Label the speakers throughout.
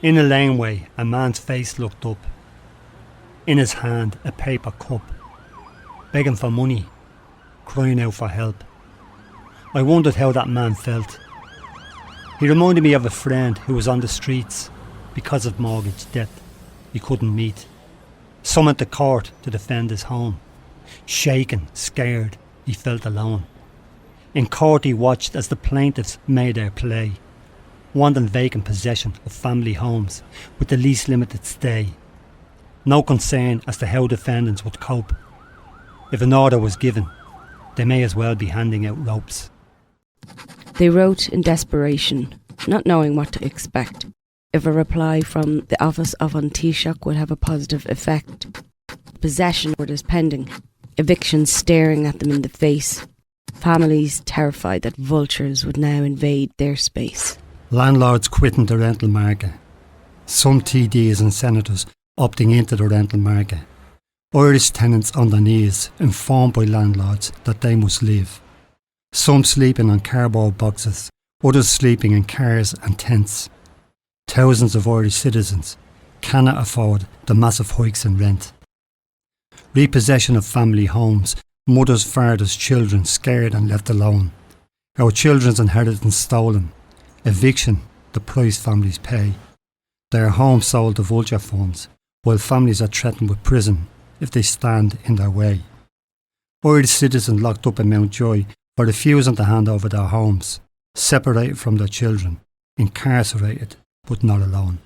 Speaker 1: In a laneway, a man's face looked up. In his hand, a paper cup. Begging for money, crying out for help. I wondered how that man felt. He reminded me of a friend who was on the streets because of mortgage debt he couldn't meet. Summoned to court to defend his home. Shaken, scared, he felt alone. In court he watched as the plaintiffs made their play, wanting vacant possession of family homes with the least limited stay. No concern as to how defendants would cope. If an order was given, they may as well be handing out ropes.
Speaker 2: They wrote in desperation, not knowing what to expect. If a reply from the office of an Taoiseach would have a positive effect. Possession orders pending, evictions staring at them in the face. Families terrified that vultures would now invade their space.
Speaker 1: Landlords quitting the rental market. Some TDs and senators opting into the rental market. Irish tenants on their knees, informed by landlords that they must leave. Some sleeping on cardboard boxes, others sleeping in cars and tents. Thousands of Irish citizens cannot afford the massive hikes in rent. Repossession of family homes, mothers, fathers, children scared and left alone. Our children's inheritance stolen. Eviction, the price families pay. Their homes sold to vulture funds, while families are threatened with prison if they stand in their way. Irish citizens locked up in Mountjoy for refusing to hand over their homes, separated from their children, incarcerated but not alone.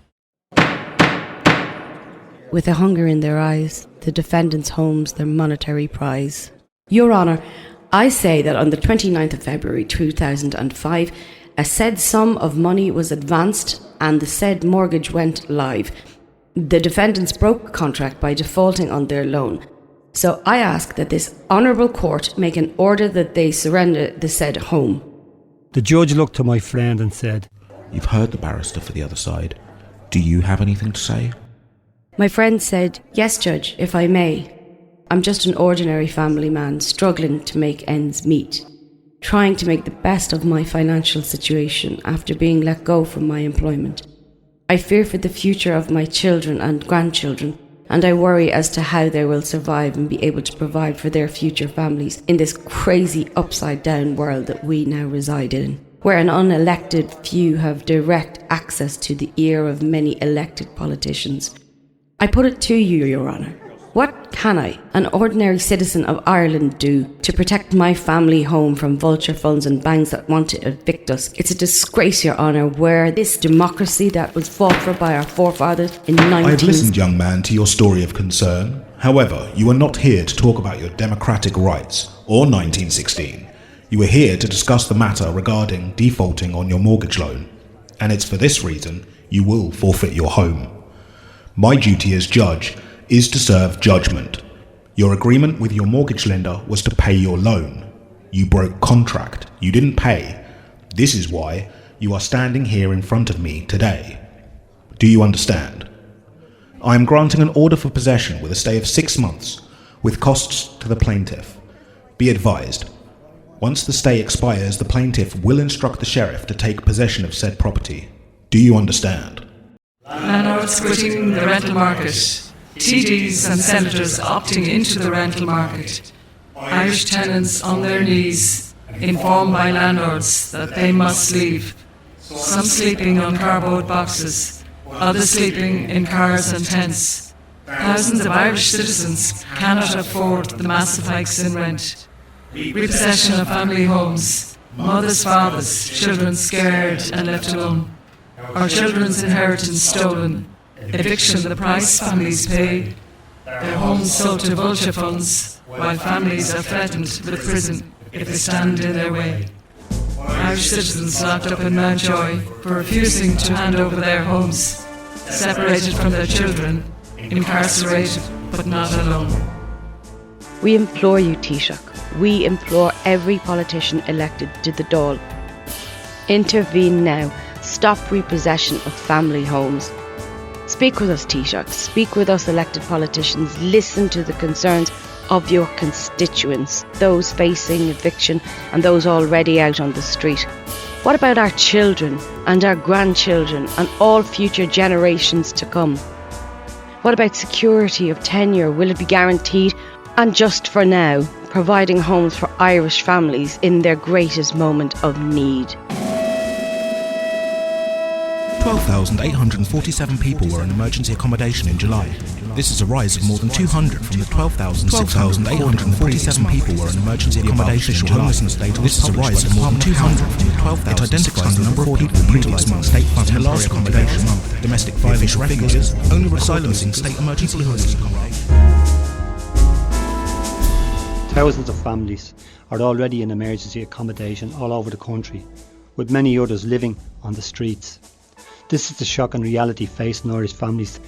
Speaker 2: With a hunger in their eyes, the defendants' homes their monetary prize.
Speaker 3: Your Honour, I say that on the 29th of February 2005, a said sum of money was advanced and the said mortgage went live. The defendants broke contract by defaulting on their loan. So I ask that this honourable court make an order that they surrender the said home.
Speaker 1: The judge looked to my friend and said,
Speaker 4: "You've heard the barrister for the other side. Do you have anything to say?"
Speaker 3: My friend said, "Yes, Judge, if I may. I'm just an ordinary family man struggling to make ends meet, trying to make the best of my financial situation after being let go from my employment. I fear for the future of my children and grandchildren, and I worry as to how they will survive and be able to provide for their future families in this crazy upside-down world that we now reside in, where an unelected few have direct access to the ear of many elected politicians. I put it to you, Your Honour. What can I, an ordinary citizen of Ireland, do to protect my family home from vulture funds and banks that want to evict us? It's a disgrace, Your Honour, where this democracy that was fought for by our forefathers in 19...
Speaker 4: I've listened, young man, to your story of concern. However, you are not here to talk about your democratic rights or 1916. You are here to discuss the matter regarding defaulting on your mortgage loan. And it's for this reason you will forfeit your home. My duty as judge is to serve judgment. Your agreement with your mortgage lender was to pay your loan. You broke contract. You didn't pay. This is why you are standing here in front of me today. Do you understand? I am granting an order for possession with a stay of 6 months, with costs to the plaintiff. Be advised, once the stay expires, the plaintiff will instruct the sheriff to take possession of said property. Do you understand?
Speaker 5: Landlords quitting the rental market. TDs and senators opting into the rental market. Irish tenants on their knees, informed by landlords that they must leave. Some sleeping on cardboard boxes, others sleeping in cars and tents. Thousands of Irish citizens cannot afford the massive hikes in rent. Repossession of family homes, mothers, fathers, children scared and left alone. Our children's inheritance stolen. Eviction, the price families pay. Their homes sold to vulture funds, while families are threatened with prison if they stand in their way. Irish citizens locked up in Mountjoy for refusing to hand over their homes, separated from their children, incarcerated but not alone.
Speaker 2: We implore you, Taoiseach. We implore every politician elected to the Dáil. Intervene now. Stop repossession of family homes. Speak with us, Taoiseach. Speak with us, elected politicians. Listen to the concerns of your constituents, those facing eviction and those already out on the street. What about our children and our grandchildren and all future generations to come? What about security of tenure? Will it be guaranteed? And just for now, providing homes for Irish families in their greatest moment of need.
Speaker 4: 12,847 people were in emergency accommodation in July. This is a rise of more than 200 from the 12,847 people were in emergency accommodation in July. This is a rise of more than 200 from the 12,000. It identifies the number of people utilising state-funded temporary accommodation month. Domestic violence figures only asylum in state emergency housing accommodation.
Speaker 1: Thousands of families are already in emergency accommodation all over the country, with many others living on the streets. This is the shocking reality facing Irish families.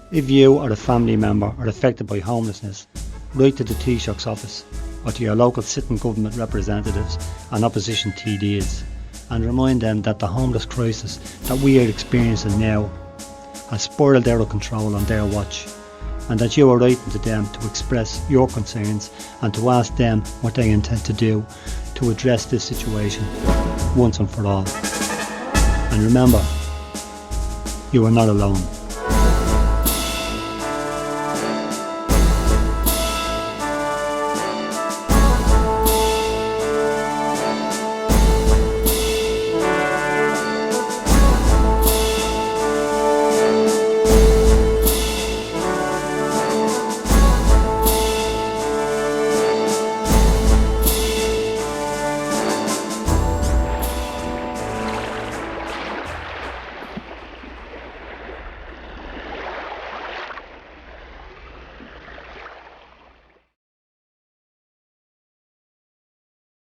Speaker 1: If you or a family member are affected by homelessness, write to the Taoiseach's office or to your local sitting government representatives and opposition TDs and remind them that the homeless crisis that we are experiencing now has spiralled out of control on their watch, and that you are writing to them to express your concerns and to ask them what they intend to do to address this situation once and for all. And remember, you are not alone.